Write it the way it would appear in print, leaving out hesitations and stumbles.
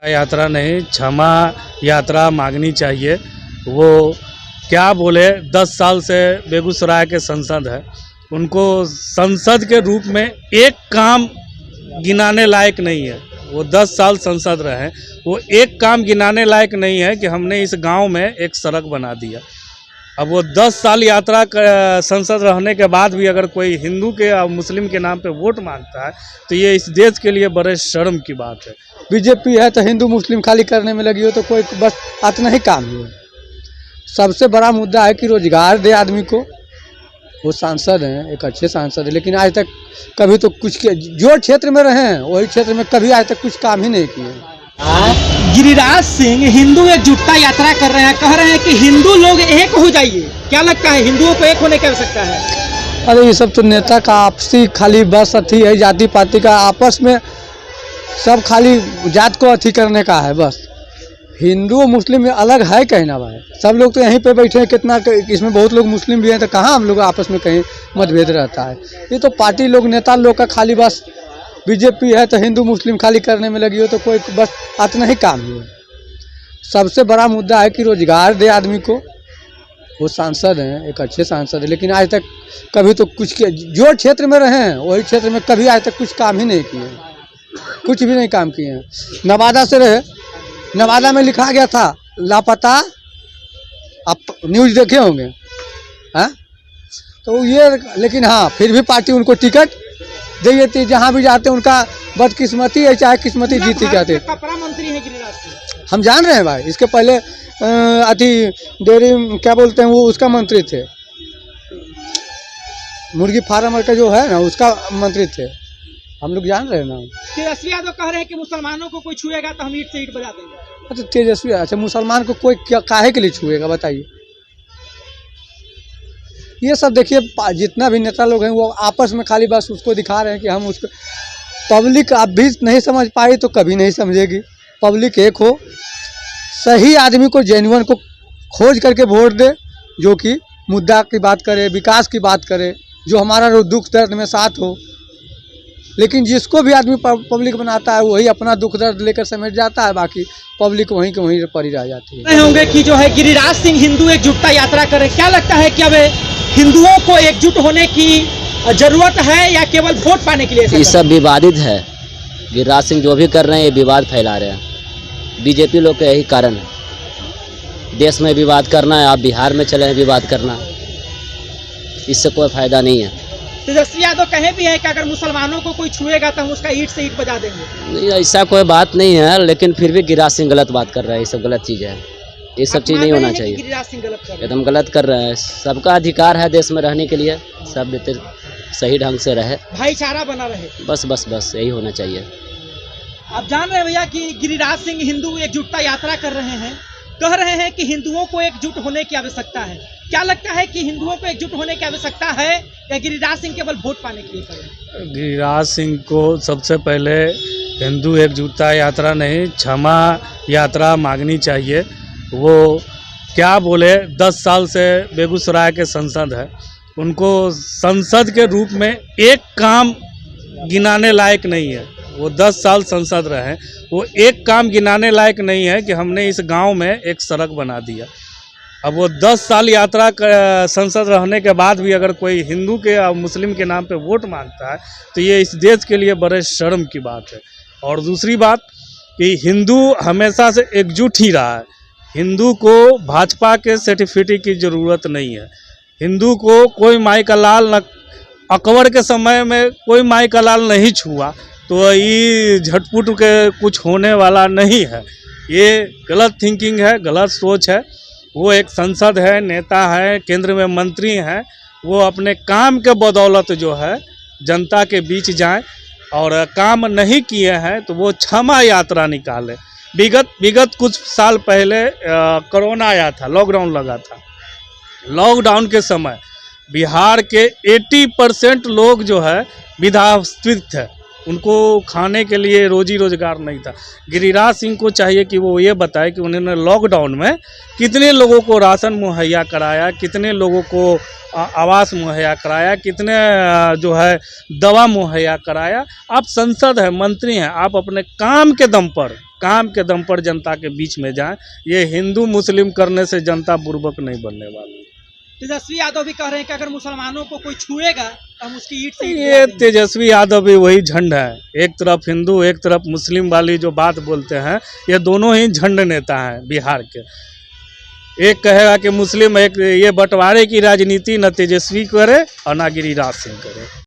यात्रा नहीं, क्षमा यात्रा मांगनी चाहिए। वो क्या बोले, 10 साल से बेगूसराय के सांसद है, उनको संसद के रूप में एक काम गिनाने लायक नहीं है। वो 10 साल सांसद रहे, वो एक काम गिनाने लायक नहीं है कि हमने इस गांव में एक सड़क बना दिया। अब वो 10 साल यात्रा संसद रहने के बाद भी अगर कोई हिंदू के और मुस्लिम के नाम पे वोट मांगता है तो ये इस देश के लिए बड़े शर्म की बात है। बीजेपी है तो हिंदू मुस्लिम खाली करने में लगी हो तो कोई बस इतना ही काम है। सबसे बड़ा मुद्दा है कि रोजगार दे आदमी को। वो सांसद हैं, एक अच्छे सांसद हैं, लेकिन आज तक कभी तो कुछ जो क्षेत्र में रहे हैं वही क्षेत्र में कभी आज तक कुछ काम ही नहीं किए। गिरिराज सिंह हिंदू एकजुटता यात्रा कर रहे हैं, कह रहे हैं कि हिंदू लोग एक हो जाइए। क्या लगता है, हिंदुओं को एक होने की आवश्यकता है? अरे ये सब तो नेता का आपसी खाली बस अथी है, जाति पाति का आपस में सब खाली जात को अथी करने का है बस। हिंदू और मुस्लिम में अलग है कहीं ना भाई। सब लोग तो यहीं पे बैठे हैं, कितना इसमें बहुत लोग मुस्लिम भी हैं, तो कहाँ हम लोग आपस में कहीं मतभेद रहता है। ये तो पार्टी लोग नेता लोग का खाली बस बीजेपी है तो हिंदू मुस्लिम खाली करने में लगी हो तो कोई बस इतना ही काम है। सबसे बड़ा मुद्दा है कि रोजगार दे आदमी को। वो सांसद हैं, एक अच्छे सांसद हैं, लेकिन आज तक कभी तो कुछ जो क्षेत्र में रहे हैं वही क्षेत्र में कभी आज तक कुछ काम ही नहीं किए, कुछ भी नहीं काम किए हैं। नवादा से रहे, नवादा में लिखा गया था लापता, आप न्यूज़ देखे होंगे हैं, तो ये लेकिन हाँ फिर भी पार्टी उनको टिकट दे देती। जहाँ भी जाते उनका बदकिस्मती है चाहे किस्मती जीती जाते। कपड़ा मंत्री है गिरिराज सिंह, हम जान रहे हैं भाई। इसके पहले अति डेयरी क्या बोलते हैं वो उसका मंत्री थे, मुर्गी फार्म का जो है ना उसका मंत्री थे, हम लोग जान रहे हैं ना। तेजस्वी यादव कह रहे हैं कि मुसलमानों को कोई छुएगा तो हम ईंट से ईंट बजा देंगे। अच्छा तेजस्वी, अच्छा मुसलमान को कोई काहे के लिए छुएगा बताइए। ये सब देखिए जितना भी नेता लोग हैं वो आपस में खाली बस उसको दिखा रहे हैं कि हम उसको। पब्लिक अब भी नहीं समझ पाई तो कभी नहीं समझेगी। पब्लिक एक हो, सही आदमी को जेन्युइन को खोज करके वोट दे, जो कि मुद्दा की बात करे, विकास की बात करे, जो हमारा दुख दर्द में साथ हो। लेकिन जिसको भी आदमी पब्लिक बनाता है वही अपना दुख दर्द लेकर समेट जाता है, बाकी पब्लिक वहीं के वहीं पड़ी रह जाती है। होंगे कि जो है गिरिराज सिंह हिंदू एकजुटता यात्रा करें, क्या लगता है कि अब हिंदुओं को एकजुट होने की जरूरत है या केवल वोट पाने के लिए? ये सब विवादित है। गिरिराज सिंह जो भी कर रहे हैं ये विवाद फैला रहे हैं। बीजेपी लोग का यही कारण है, देश में विवाद करना है। आप बिहार में चले हैं विवाद करना, इससे कोई फायदा नहीं है। तेजस्वी यादव कहे भी है कि अगर मुसलमानों को कोई छुएगा तो हम उसका ईंट से ईंट बजा देंगे। नहीं, ऐसा कोई बात नहीं है, लेकिन फिर भी गिरिराज सिंह गलत बात कर रहा है। ये सब गलत चीज़ है, ये सब चीज़ नहीं होना चाहिए। गिरिराज सिंह गलत कर रहे हैं, एकदम गलत कर रहे हैं। सबका अधिकार है देश में रहने के लिए, सब सही ढंग से रहे, भाईचारा बना रहे। बस बस बस यही होना चाहिए। आप जान रहे हैं भैया कि गिरिराज सिंह हिंदू एकजुटता यात्रा कर रहे हैं, कह रहे हैं कि हिंदुओं को एकजुट होने की आवश्यकता है। क्या लगता है कि हिंदुओं को एकजुट होने की आवश्यकता है या गिरिराज सिंह केवल वोट पाने के लिए करें? गिरिराज सिंह को सबसे पहले हिंदू एकजुटता यात्रा नहीं, क्षमा यात्रा मांगनी चाहिए। वो क्या बोले, 10 साल से बेगूसराय के सांसद है, उनको संसद के रूप में एक काम गिनाने लायक नहीं है। वो 10 साल सांसद रहे, वो एक काम गिनाने लायक नहीं है कि हमने इस गांव में एक सड़क बना दिया। अब वो 10 साल यात्रा संसद रहने के बाद भी अगर कोई हिंदू के और मुस्लिम के नाम पे वोट मांगता है तो ये इस देश के लिए बड़े शर्म की बात है। और दूसरी बात कि हिंदू हमेशा से एकजुट ही रहा है। हिंदू को भाजपा के सर्टिफिकेट की ज़रूरत नहीं है। हिंदू को कोई माई का लाल न, अकबर के समय में कोई माई का लाल नहीं छुआ, तो ये झटपुट के कुछ होने वाला नहीं है। ये गलत थिंकिंग है, गलत सोच है। वो एक सांसद है, नेता है, केंद्र में मंत्री हैं, वो अपने काम के बदौलत जो है जनता के बीच जाएं, और काम नहीं किए हैं तो वो क्षमा यात्रा निकालें। विगत कुछ साल पहले कोरोना आया था, लॉकडाउन लगा था। लॉकडाउन के समय बिहार के 80% लोग जो है विस्थापित थे, उनको खाने के लिए रोजी रोजगार नहीं था। गिरिराज सिंह को चाहिए कि वो ये बताए कि उन्होंने लॉकडाउन में कितने लोगों को राशन मुहैया कराया, कितने लोगों को आवास मुहैया कराया, कितने जो है दवा मुहैया कराया। आप संसद है, मंत्री हैं, आप अपने काम के दम पर काम के दम पर जनता के बीच में जाएं। ये हिंदू मुस्लिम करने से जनता बुर्बक नहीं बनने वाली। तेजस्वी यादव भी कह रहे हैं कि अगर मुसलमानों को कोई छुएगा तो हम उसकी ईंट से ईंट गिरा ये देंगे। तेजस्वी यादव भी वही झंड है, एक तरफ हिंदू एक तरफ मुस्लिम वाली जो बात बोलते हैं, ये दोनों ही झंड नेता हैं बिहार के। एक कहेगा कि मुस्लिम, एक ये बंटवारे की राजनीति न तेजस्वी करे और ना गिरिराज सिंह करे।